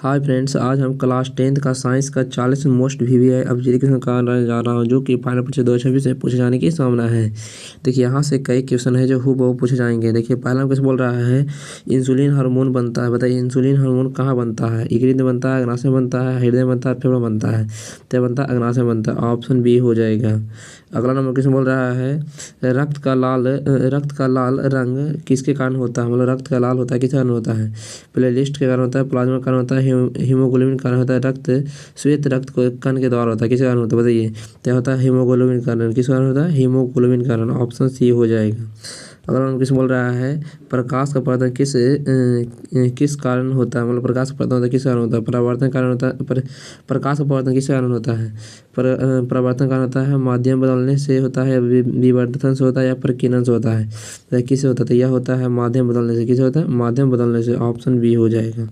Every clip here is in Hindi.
हाय फ्रेंड्स, आज हम क्लास 10th का साइंस का 40 मोस्ट वीवीआई ऑब्जर्वेशन कराने जा रहा हूँ जो कि फाइनल परीक्षा 2026 से पूछे जाने की संभावना है। देखिए यहाँ से कई क्वेश्चन है जो हूबहू पूछे जाएंगे। देखिए पहला क्वेश्चन बोल रहा है इंसुलिन हार्मोन बनता है, बताइए इंसुलिन हार्मोन कहाँ बनता है। यकृत में बनता है, अग्नाशय में बनता है, हृदय में बनता है, फेफड़े में बनता है। तो बनता है अग्नाशय में बनता है, ऑप्शन बी हो जाएगा। अगला नंबर क्वेश्चन बोल रहा है रक्त का लाल रंग किसके कारण होता है। मतलब रक्त का लाल होता है किस कारण होता है। प्लेलिस्ट के कारण होता है, प्लाज्मा के कारण होता है, हीमोग्लोबिन कारण होता है, श्वेत रक्त को कण के द्वारा होता है किस कारण होता है बताइए। क्या होता है हीमोग्लोबिन कारण। किस कारण होता है हीमोग्लोबिन कारण, ऑप्शन सी हो जाएगा। अगर हम किस बोल रहा है प्रकाश का परावर्तन किस कारण होता है। मतलब प्रकाश का परावर्तन किस कारण होता है। परावर्तन कारण होता है प्रकाश का परावर्तन किस कारण होता है। परावर्तन कारण होता है माध्यम बदलने से होता है, विवर्तन से होता है या प्रकीर्णन से होता है। तो किससे होता है, तो यह होता है माध्यम बदलने से। किससे होता है माध्यम बदलने से, ऑप्शन बी हो जाएगा।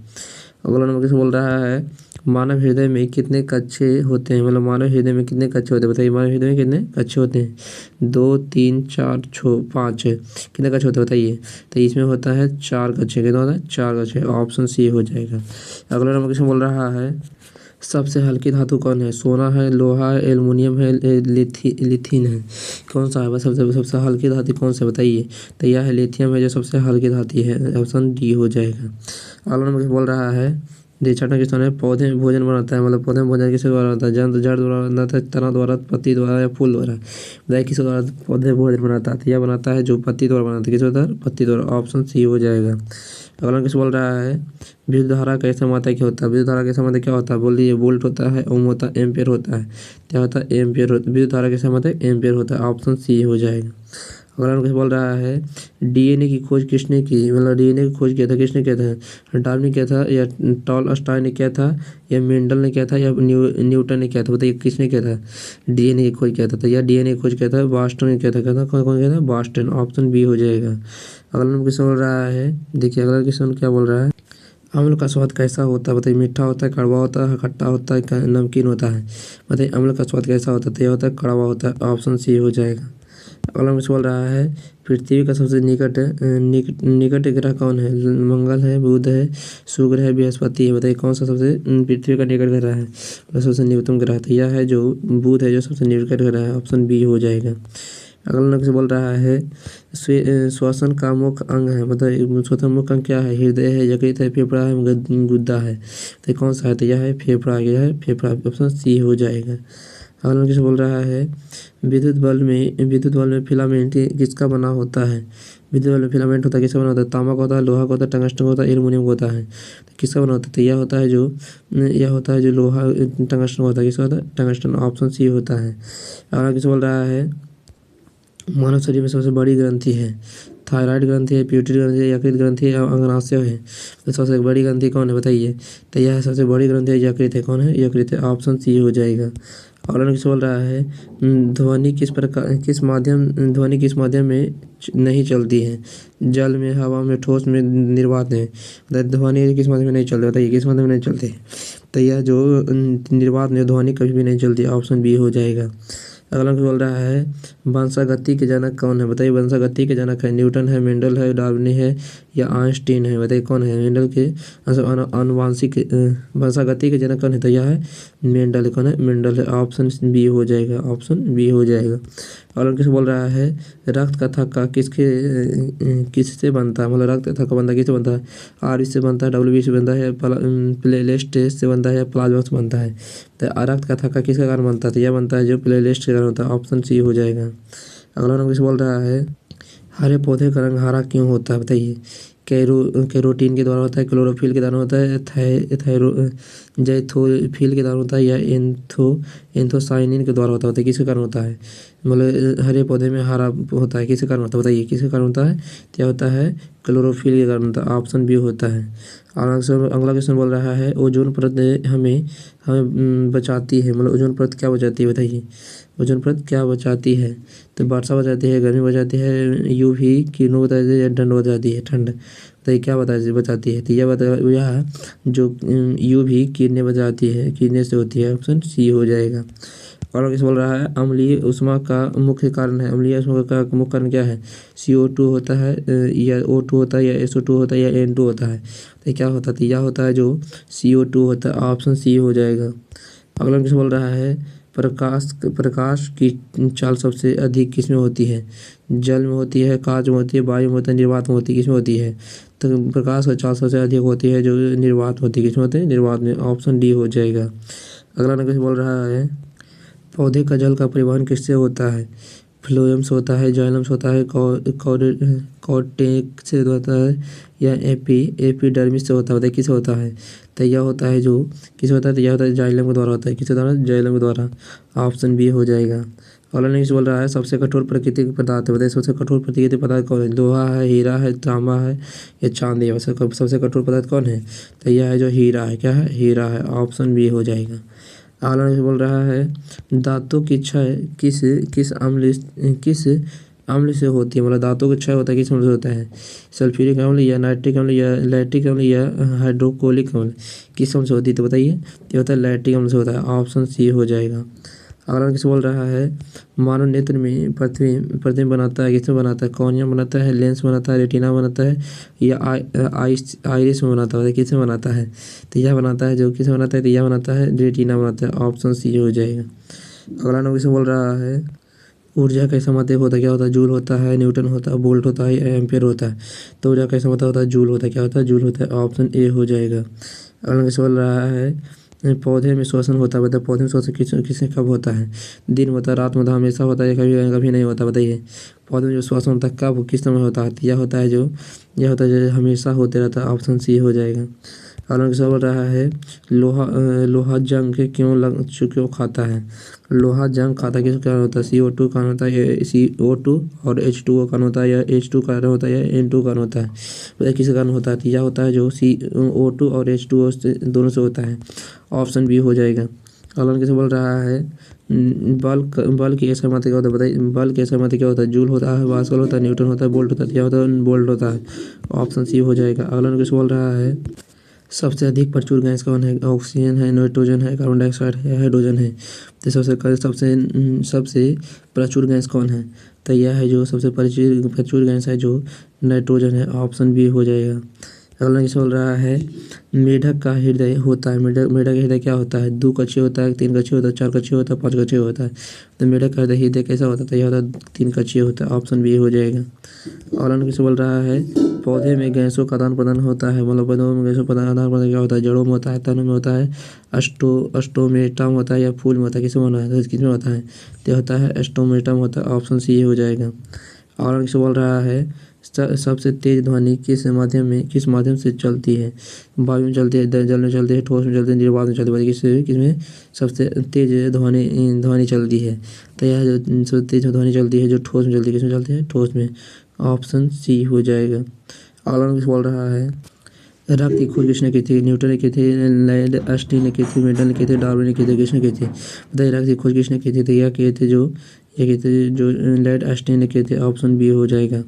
अगला नंबर किस बोल रहा है मानव हृदय में कितने कक्षे होते हैं। मतलब मानव हृदय में कितने कक्षे होते हैं बताइए। मानव हृदय में कितने कक्षे होते हैं, 2 3 4 6 5 कितने कक्षे होते हैं बताइए। तो इसमें होता है 4 कक्षे। कितना होता है 4 कक्षे, ऑप्शन सी हो जाएगा। अगला नंबर किस बोल रहा है सबसे हल्की धातु कौन है। सोना है, लोहा है, एल्युमिनियम है, लिथियम है। कौन सा है बस सबसे हल्की धातु कौन सा बताइए। तो यह है लिथियम है जो सबसे हल्की धातु है, ऑप्शन डी हो जाएगा। अगला नंबर बोल रहा है छठा क्वेश्चन है पौधे में भोजन बनाता है। मतलब पौधे में भोजन किसके द्वारा बनता है। जड़ द्वारा बनाता है, तना द्वारा, पत्ती द्वारा या फूल द्वारा। बताइए किसके द्वारा पौधे भोजन बनाता है। यह बनाता है जो पत्ती द्वारा बनाता है। किसके द्वारा पत्ती द्वारा, ऑप्शन सी हो जाएगा। अगला किस बोल रहा है विद्युत धारा कैसे मात्रा क्या होता है। विद्युत धारा कैसे मात्रा क्या होता है बोलिए। वोल्ट होता है, ओम होता है, एम्पियर होता है। क्या होता है एम्पियर होता है। विद्युत धारा कैसे मात्रा एम्पियर होता है, ऑप्शन सी हो जाएगा। अगला किस बोल रहा है डीएनए की खोज किसने की। मतलब डीएनए की खोज किया था किसने किया था। डार्विन ने किया था या टॉलस्टॉय ने किया था या मेंडल ने किया था या न्यूटन ने किया था। बताइए किसने किया था डीएनए की खोज किया था। तो यह डीएनए की खोज किया था बास्टन ने किया था। कौन किया था बास्टन, ऑप्शन बी हो जाएगा। अगला नंबर किस बोल रहा है देखिए अगला क्वेश्चन क्या बोल रहा है अम्ल का स्वाद कैसा होता है। बताइए मीठा होता है, कड़वा होता है, खट्टा होता है, नमकीन होता है। बताइए अम्ल का स्वाद कैसा होता है। तो यह होता है कड़वा होता है, ऑप्शन सी हो जाएगा। अगला मुझे बोल रहा है पृथ्वी का सबसे निकट ग्रह कौन है। मंगल है, बुध है, शुक्र है, बृहस्पति है। बताइए कौन सा सबसे पृथ्वी का निकट ग्रह है। मतलब सबसे निकटतम ग्रह। तो यह है जो बुध है जो सबसे निकट ग्रह है, ऑप्शन बी हो जाएगा। अगला नंबर से बोल रहा है श्वसन का मुख्य अंग है। मतलब श्वसन मुख्य अंग क्या है। हृदय है, यकृत है, फेफड़ा है, गुद्दा है। तो कौन सा है, तो यह है फेफड़ा। यह है फेफड़ा, ऑप्शन सी हो जाएगा। अगला किस बोल रहा है विद्युत बल्ब में फिलामेंट किसका बना होता है। विद्युत बल्ब में फिलामेंट होता है किसका बना होता है। तांबा का होता है, लोहा का होता है, टंगस्टन का होता है, एल्युमिनियम का होता है। तो किसका बना होता है, तो यह होता है जो लोहा टंगस्टन का होता है। किसका होता है टंगस्टन, ऑप्शन सी होता है। अगला किस बोल रहा है मानव शरीर में सबसे बड़ी ग्रंथि है। थायराइड ग्रंथि है, प्यूटरी ग्रंथि है, यकृत ग्रंथि है, अग्नाशय है। तो सबसे बड़ी ग्रंथि कौन है बताइए। तो यह सबसे बड़ी ग्रंथि है यकृत है। कौन है यकृत है, ऑप्शन सी हो जाएगा। अगला किस बोल रहा है ध्वनि किस माध्यम में नहीं चलती है। जल में, हवा में, ठोस में, निर्वात में। ध्वनि किस माध्यम में नहीं चलती बताइए किस माध्यम में नहीं चलती। तो यह जो निर्वात में ध्वनि कभी भी नहीं चलती, ऑप्शन बी हो जाएगा। अगला बोल रहा है वंशागति के जनक कौन है। बताइए वंशागति के जनक है न्यूटन है, मेंडल है, डार्विन है या आइंस्टीन है। बताइए कौन है मेंडल के आनुवांशिक वंशागति के जनक कौन है। तो यह है मेंडल। कौन है मेंडल है, ऑप्शन बी हो जाएगा, ऑप्शन बी हो जाएगा। और किस बोल रहा है रक्त का थक्का किससे बनता है। मतलब रक्त का थक्का बनता है किससे बनता है। आर से बनता है, डब्ल्यू से बनता है, प्लेलिस्ट से बनता है या प्लाज्मा से बनता है। तो रक्त का थक्का किसके कारण बनता है। तो यह बनता है जो प्लेलिस्ट के कारण होता है, ऑप्शन सी हो जाएगा। अगला नंबर किस बोल रहा है हरे पौधे का रंग हरा क्यों होता है बताइए। कैरोटीन के द्वारा होता है, क्लोरोफिल के द्वारा होता है, जैथोफिल के द्वारा होता है या एंथोसाइनिन के द्वारा होता है। किसके कारण होता है। मतलब हरे पौधे में हरा होता है किसके कारण होता है बताइए किसके कारण होता है। क्या होता है क्लोरोफिल के कारण होता है, ऑप्शन बी होता है। अगला क्वेश्चन बोल रहा है ओजोन परत हमें बचाती है। मतलब ओजोन परत क्या बचाती है बताइए। ओजोन परत क्या बचाती है। तो वर्षा बचाती है, गर्मी बचाती है, यूवी किरणों बचाती है या ठंड बचाती है। ठंड तो ये क्या बचाती है। तो यह जो यूवी किरणें बचाती है किरणें से होती है, ऑप्शन सी हो जाएगा। और किस बोल रहा है अम्लीय ऊष्मा का मुख्य कारण है। अम्लीय ऊष्मा का मुख्य कारण क्या है? CO2 होता है या O2 होता है या SO2 होता है या N2 होता है। तो क्या होता है? तो यह होता है जो CO2 होता है। ऑप्शन सी हो जाएगा। अगला किस बोल रहा है प्रकाश की चाल सबसे अधिक किसमें होती है? जल में होती है, कांच में होती है, वायु में होती है, निर्वात में होती है, किसमें होती है? तो प्रकाश की चाल सबसे अधिक होती है जो निर्वात में होती है। किसमें होती है? निर्वात में। ऑप्शन डी हो जाएगा। अगला नंबर बोल रहा है पौधे का जल का परिवहन किससे होता है? फ्लोएम से होता है, जाइलम से होता है, कॉर्टेक्स से होता है या एपिडर्मिस से होता है। किससे होता है? तो यह होता है जो किस होता है? तो यह होता है जाइलम के द्वारा होता है। किसके द्वारा? जाइलम के द्वारा। ऑप्शन बी हो जाएगा। अगला नेक्स्ट बोल रहा है सबसे कठोर प्राकृतिक पदार्थ बताइए। सबसे कठोर प्राकृतिक पदार्थ कौन है? लोहा है, हीरा है, तांबा है या चांदी है? सबसे कठोर पदार्थ कौन है? तो यह है जो हीरा है। क्या है? हीरा है। ऑप्शन बी हो जाएगा। अगला नेक्स्ट बोल रहा है दांतों की क्षय किस अम्ल से होती है? मतलब दांतों का क्षय होता है किस अम्ल से होता है? सल्फ्यूरिक अम्ल या नाइट्रिक अम्ल या लैक्टिक अम्ल या हाइड्रोक्लोरिक अम्ल, किस अम्ल से होती है? तो बताइए। ये होता है लैक्टिक अम्ल से होता है। ऑप्शन सी हो जाएगा। अगला किस बोल रहा है मानव नेत्र में प्रतिबिंब बनाता है किसमें बनाता है? कॉर्निया बनाता है, लेंस बनाता है, रेटिना बनाता है या आइरिस में बनाता है? किसमें बनाता है? तो यह बनाता है जो किसमें बनाता है? तो यह बनाता है रेटिना बनाता है। ऑप्शन सी हो जाएगा। अगला नंबर किसमें बोल रहा है ऊर्जा कैसा मात्रक होता है? क्या होता है? जूल होता है, न्यूटन होता है, वोल्ट होता है, एम्पियर होता है। तो ऊर्जा कैसा मात्रक होता है? जूल होता है। क्या होता है? जूल होता है। ऑप्शन ए हो जाएगा। अगला किस बोल रहा है पौधे में श्वसन होता है। बताइए पौधे में श्वसन किसने कब होता है? दिन में होता है, रात में होता है, हमेशा होता है, कभी कभी नहीं होता? बताइए पौधे में जो श्वसन होता है कब किस समय होता है? तो यह होता है जो हमेशा होते रहता है। ऑप्शन सी हो जाएगा। अगला किस बोल रहा है लोहा जंग क्यों खाता है? लोहा जंग खाता किस कारण होता है? CO2 कारण होता है या CO2 और H2O कारण होता है या H2 कारण होता है या N2 कारण होता है? बताइए किस कारण होता है? तो यह होता है जो CO2 और H2O दोनों से होता है। ऑप्शन बी हो जाएगा। अगला किसे बोल रहा है बल की ऐसा मात्रा क्या होता है? बताइए बल की ऐसा मात्रा क्या होता है? जूल होता है, पास्कल होता है, न्यूटन होता है, वोल्ट होता है। क्या होता है? वोल्ट होता है। ऑप्शन सी हो जाएगा। अगला किसे बोल रहा है सबसे अधिक प्रचुर गैस कौन है? ऑक्सीजन है, नाइट्रोजन है, कार्बन डाइऑक्साइड है, हाइड्रोजन है? तो सबसे प्रचुर गैस कौन है? तो यह है जो सबसे प्रचुर गैस है जो नाइट्रोजन है। ऑप्शन बी हो जाएगा। अगला किस बोल रहा है मेढक का हृदय होता है। मेढक का हृदय क्या होता है? 2 कक्षीय होता है, 3 कक्षीय होता है, 4 कक्षीय होता है, 5 कक्षीय होता है? तो मेढक का हृदय कैसा होता है? तो यह होता है 3 कक्षीय होता है। ऑप्शन बी हो जाएगा। अगला किस बोल रहा है पौधे में गैसों का आदान प्रदान होता है। मतलब पौधों में गैसों का आदान प्रदान क्या होता है? जड़ों में होता है, तनों में होता है, स्टोमेटम होता है या फूल में होता है? किसमें होता है? किसमें होता है? तो होता है स्टोमेटम होता है। ऑप्शन सी हो जाएगा। और किस बोल रहा है सबसे तेज ध्वनि किस माध्यम से चलती है? वायु में चलती है, जल में चलती है, ठोस में चलती है, निर्वात में चलती है? किसमें सबसे तेज ध्वनि चलती है? तो यह जो सबसे तेज ध्वनि चलती है जो ठोस में चलती है? किसमें चलती है? ठोस में। ऑप्शन सी हो जाएगा। अगला किस बोल रहा है रक्त की खोज किसने की थी? न्यूटन ने की थी, लैड अस्टीन ने की थी, मेंडल ने की थी, डार्विन ने की थी? किसने की थी? बताइए रक्त की खोज किसने की थी? तो यह जो लैड अस्टीन ने की थी। ऑप्शन बी हो जाएगा।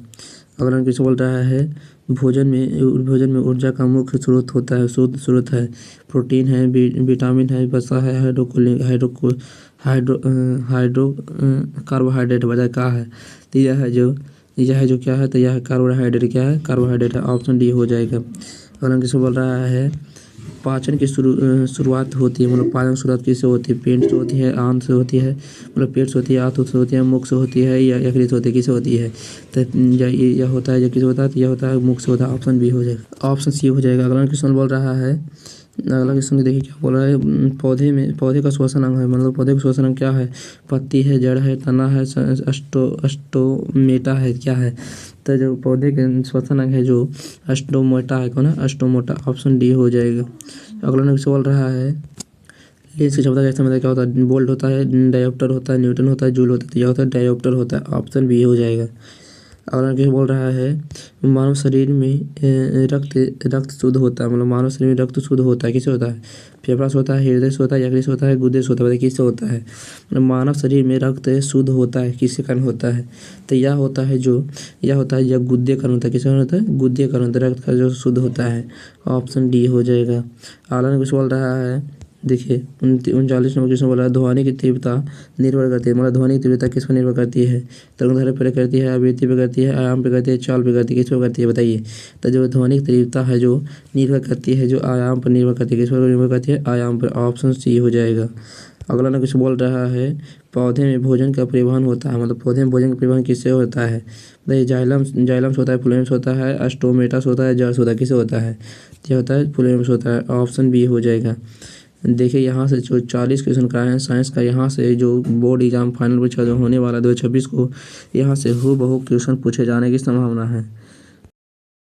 अगला किस बोल रहा है भोजन में ऊर्जा का मुख्य स्रोत होता है स्रोत है प्रोटीन है, विटामिन है, वसा है, हाइड्रो कार्बोहाइड्रेट वजह क्या है? तो यह है जो क्या है? तो यह कार्बोहाइड्रेट क्या है? कार्बोहाइड्रेट है। ऑप्शन डी हो जाएगा। अगला किसको बोल रहा है पाचन की शुरुआत होती है? मतलब पाचन की शुरुआत किससे होती है? पेट से होती है, आंत से होती है, मतलब पेट से होती है, आंत से होती है, मुख से होती है या यकृत से होती है? किससे होती है? तो यह होता है जो किससे होता है? तो यह होता है मुख से होता है। ऑप्शन बी हो जाएगा। ऑप्शन सी हो जाएगा। अगला क्वेश्चन बोल रहा है अगला क्वेश्चन देखिए क्या बोल रहा है पौधे का श्वसन अंग है। मतलब पौधे का श्वसन अंग क्या है? पत्ती है, जड़ है, तना है, अस्टोमेटा है? क्या है? तो जो पौधे के श्वसन अंग है जो अस्टोमेटा है। कौन है? अस्टोमेटा। ऑप्शन डी हो जाएगा। अगला नेक्स्ट बोल रहा है लेंस की क्षमता का इस्तेमाल क्या होता है? वोल्ट होता है, डायोप्टर होता है, न्यूटन होता है, जूल होता है? तो यह होता है डायोप्टर होता है। ऑप्शन बी हो जाएगा। अगला क्या बोल रहा है मानव शरीर में रक्त शुद्ध होता है। मतलब मानव शरीर में रक्त शुद्ध होता है किससे होता है? फेफड़ा से होता है, हृदय से होता है, यकृत से होता है, गुर्दे से होता है? किससे होता है? मतलब मानव शरीर में रक्त शुद्ध होता है किसके कारण होता है? तो यह होता है जब गुर्दे कारण होता है। किसके कारण होता है? गुर्दे कारण होता है रक्त का जो शुद्ध होता है। ऑप्शन डी हो जाएगा। अगला कुछ बोल रहा है देखिए 39 क्वेश्चन बोला ध्वनि की तीव्रता निर्भर करती है, मतलब ध्वनि की तीव्रता किस पर निर्भर करती है? तरंगदैर्घ्य पर करती है, आवृत्ति पर करती है, आयाम पर करती है, चाल पर करती है, किस पर करती है बताइए? तो जो ध्वनि की तीव्रता है जो निर्भर करती है, जो आयाम पर निर्भर करती है, किस पर निर्भर करती है? आयाम पर। ऑप्शन सी हो जाएगा। अगला ना कुछ बोल रहा है पौधे में भोजन का परिवहन होता है, मतलब पौधे में भोजन का परिवहन किससे होता है? बताइए जाइलम जाइलम से होता है, फ्लोएम से होता है, स्टोमेटा से होता है, जड़ से होता है, किससे होता है? ये होता है फ्लोएम से होता है। ऑप्शन बी हो जाएगा। देखिए यहाँ से जो 40 क्वेश्चन का है साइंस का, यहाँ से जो बोर्ड एग्जाम फाइनल परीक्षा जो होने वाला है 2026 को, यहाँ से हूबहू क्वेश्चन पूछे जाने की संभावना है।